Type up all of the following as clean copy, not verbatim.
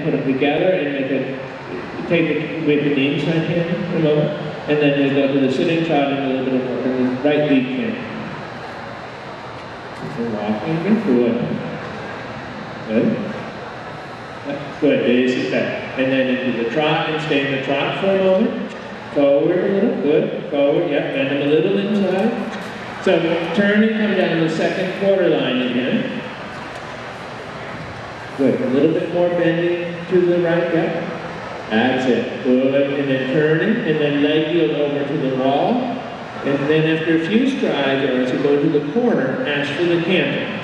and put them together and make it, take it with the inside hand for a moment, and then we go to the sitting trot and a little bit of work in the right lead canter. So walking and good. Good. Good, this is that. And then into the trot and stay in the trot for a moment. Forward a little, good. Forward, yep, bend them a little inside. So turn and come down the second quarter line again. Good, a little bit more bending to the right, yep. That's it, good. And then turning, and then leg yield over to the wall. And then after a few strides, or as you go to the corner, ask for the canter.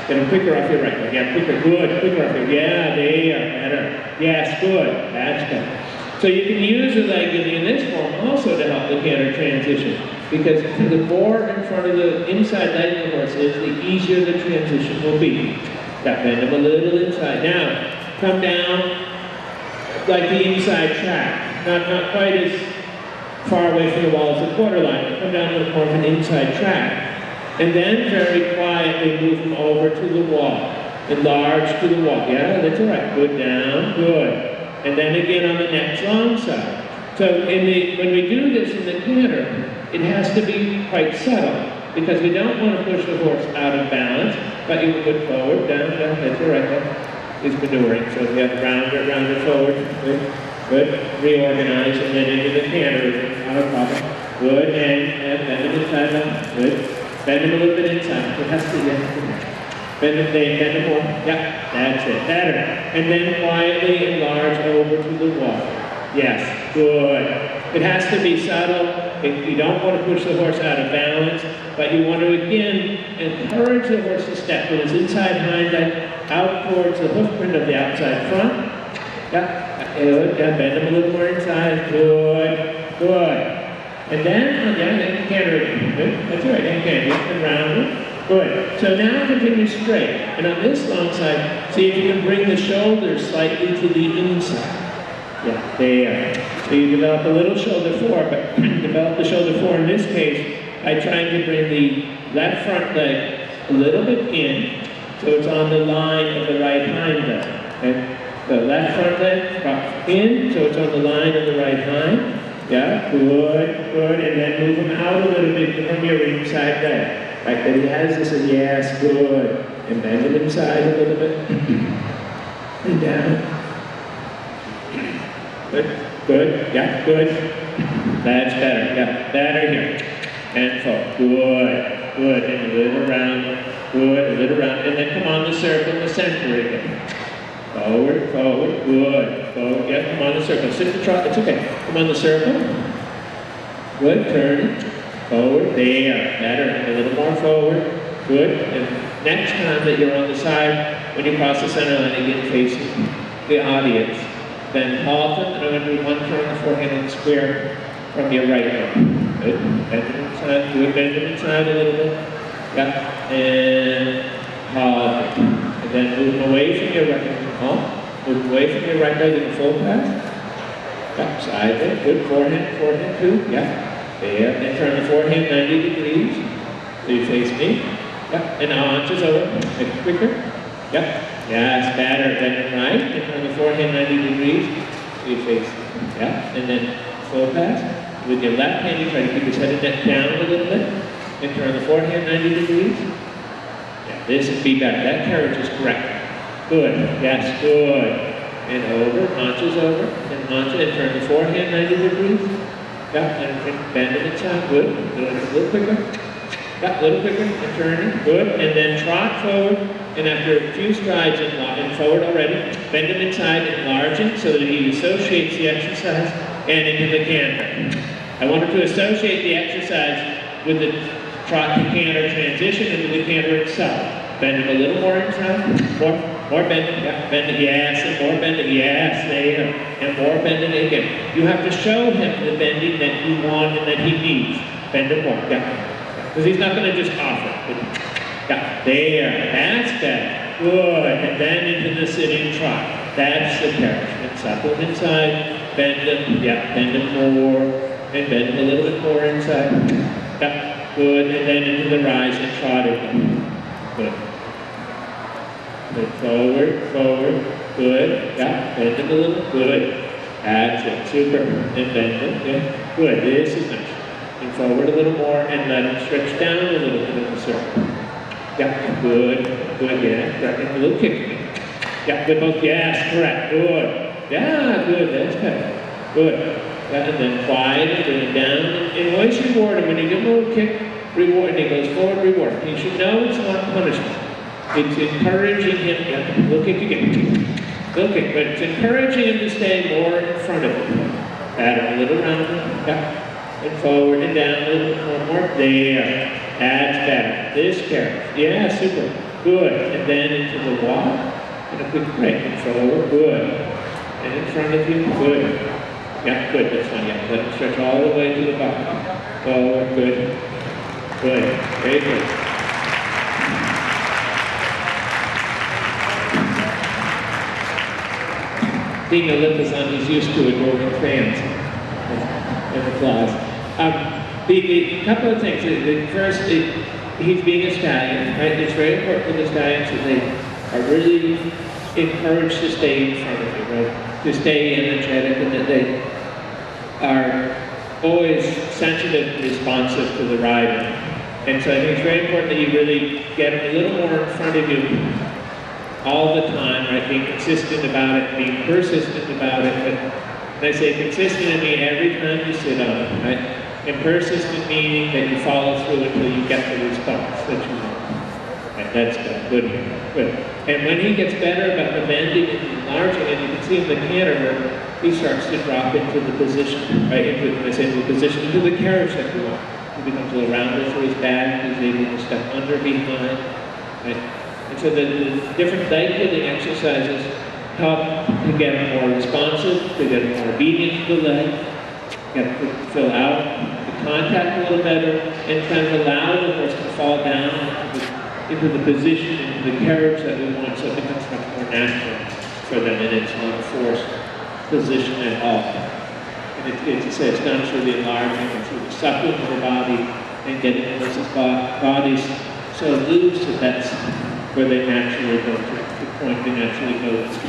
Get them quicker off your right leg. Yeah, quicker, good, quicker off your, yeah, there, better. Yes, good, that's good. So you can use the leg in this form also to help the canter transition. Because the more in front of the inside leg of the horse is, the easier the transition will be. Got bend them a little inside. Now, come down like the inside track. Not quite as far away from the wall as the quarter line, but come down a little more of an inside track. And then very quietly move them over to the wall. Enlarge to the wall. Yeah, that's all right. Good down, good. And then again on the next long side. So when we do this in the canter, it has to be quite subtle, because we don't want to push the horse out of balance, but you put forward, down, down, that's all right. It's maneuvering, so we have round it forward, good, good, reorganize, and then into the canter, out of pocket, good, and bend them inside, good, bend them a little bit inside, it has to, yeah, bend them more, yeah, that's it, better, and then quietly enlarge over to the wall, yes, good, it has to be subtle. You don't want to push the horse out of balance, but you want to again encourage the horse to step with his inside hind leg out towards the hoof print of the outside front. Yeah, good. Yeah, bend them a little more inside. Good, good. And then, yeah, then canter again. Good. That's right, and canter and round it. Good. So now continue straight. And on this long side, see if you can bring the shoulders slightly to the inside. Yeah, there. So you develop a little shoulder four, but develop the shoulder four in this case by trying to bring the left front leg a little bit in, so it's on the line of the right hind leg. Okay? The left front leg drops in, so it's on the line of the right hind. Yeah, good, good, and then move them out a little bit from your inside leg. Like that he has this, and yes, good. And bend them inside a little bit. And down. Good, good, yeah, good. That's better, yeah, better here. And forward, good, good, and a little round, good, a little round, and then come on the circle in the center again. Forward, forward, good, forward, yeah, come on the circle, sit the trot, it's okay. Come on the circle, good, turn, forward, there, better, and a little more forward, good, and next time that you're on the side, when you cross the center line, again facing the audience. Then halt them, and I'm going to do one turn the forehand on the square from your right leg. Good. Bend them inside. Good. Bend them inside a little bit. Yeah. And halt them. And then move them away from your right leg. Halt. Move them away from your right leg in a full pass. Yeah. Side leg. Good. Forehand. Forehand too. Yeah. There. And turn the forehand 90 degrees. So you face me. Yeah. And now arches over. Make it quicker. Yeah. Yes, better, bend it right, and turn the forehand 90 degrees, so you face, yeah, and then full pass. With your left hand, you try to keep his head and neck down a little bit, and turn the forehand 90 degrees. Yeah, this would be better, that carriage is correct. Good, yes, good. And over, haunches over, and haunches, and turn the forehand 90 degrees. Yeah, and bend it inside, good, do it a little quicker. Yeah, a little quicker, and turning, good, and then trot forward, and after a few strides and forward already, bend him inside, enlarging, so that he associates the exercise and into the canter. I wanted to associate the exercise with the trot to canter transition into the canter itself. Bend him a little more inside, more bending, yeah, bending, yes, and more bending, yes, there, and more bending again. You have to show him the bending that you want and that he needs. Bend him more, yeah. Because he's not going to just offer. Yeah, there, that's better. Good, and then into the sitting trot. That's the carriage. And supple him inside, bend him, yeah, bend him more, and bend him a little bit more inside. Yeah, good, and then into the rise and trot again. Good. Good, forward, forward, Good. Yeah, bend it a little. Good. That's it. Super. And bend it. Yeah. Good. This is nice. And forward a little more and let it stretch down a little bit in the circle. Yeah. Good. Good. Yeah. Correct. And a little kick. Yeah. Good. Both. Yes. Correct. Good. Yeah. Good. That's better. Good. Yeah, and then quiet and bring it down. And always reward him. When you give him a little kick, reward, and he goes forward, reward. And you should know it's not punishment. It's encouraging him. Yeah, little kick again. Little kick, but it's encouraging him to stay more in front of you. Add a little round. Yeah. And forward and down a little more. There. That's better. This carries. Yeah, super. Good. And then into the walk. And a quick break. And forward. Good. And in front of you. Good. Yeah, good, that's fine, yeah. Let it stretch all the way to the bottom. Forward, good. Good, very good. Being Olympus, he's used to adoring fans in the class. The couple of things. The first, he's being a stallion, right? It's very important for the stallions that they are really encouraged to stay in front of you, right? To stay energetic and that they are always sensitive and responsive to the rider. And so I think it's very important that you really get them a little more in front of you all the time, right? Being consistent about it, being persistent about it. But when I say consistent, I mean every time you sit on it, right? And persistent meaning that you follow through until you get the response that you want. Right, that's good. Good. And when he gets better about the bending and enlarging, and you can see in the canter, he starts to drop into the position, right? Into the position, into the carriage that we want. He becomes a little rounder for his back, he's able to step under behind, right? And so the different leg healing exercises help to get him more responsive, to get him more obedient to the leg, get him to fill out the contact a little better, and kind of allow the horse to fall down into the position, into the carriage that we want, so it becomes much more natural for them, and it's not a forced position at all. And it's done through the enlargement and through the suckling of the body and getting the horse's bodies so loose that that's where they naturally go to, the point they naturally go to.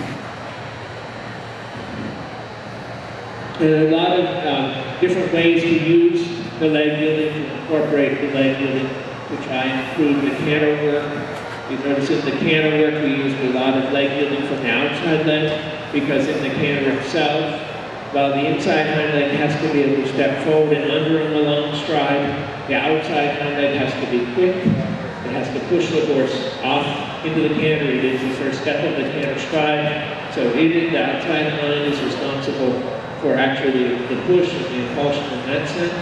There are a lot of different ways to use the leg healing, to incorporate the leg healing to try and improve the canter work. You notice in the canter work we use a lot of leg healing from the outside leg, because in the canter itself, while the inside hind leg has to be able to step forward and under in a long stride, the outside hind leg has to be quick. It has to push the horse off into the canter. It is the first step of the canter stride. So the outside hind is responsible for actually the push and the impulsion in that sense.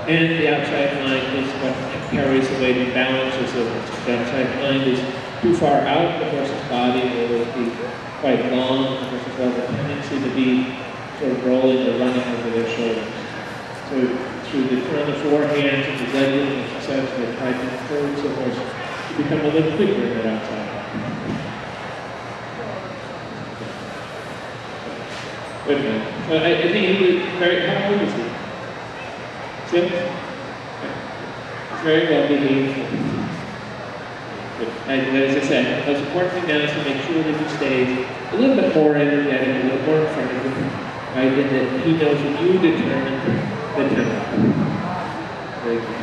And the outside hind is what carries the weight and balances the horse. If the outside hind is too far out, the horse's body will be quite long. The horses have a tendency to be sort of rolling or running over their shoulders. So through the turn of the forehands and the leg healing exercise, they try to encourage the horse to become a little quicker in that outside. Wait a minute. So I think he was very, how old is he? 6? Very well behaved. And as I said, the most important thing now is to make sure that he stays a little bit more energetic, a little more in front of you, right? And that he knows when you determine the tempo. Very good.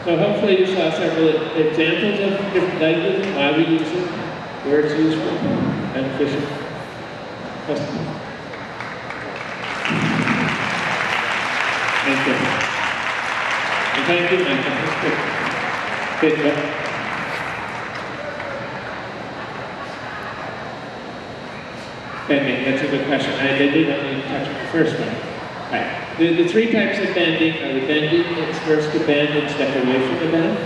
So hopefully you saw several examples of different leg healing, why we use it, where it's useful, beneficial. Question? Thank you. And thank you, Michael. Good job. Bending, that's a good question. I did only touch on the first one. Right. The three types of bending are the bending, it's first to bend and step away from the bend,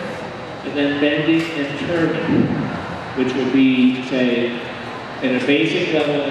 and then bending and turning, which would be, say, at a basic level,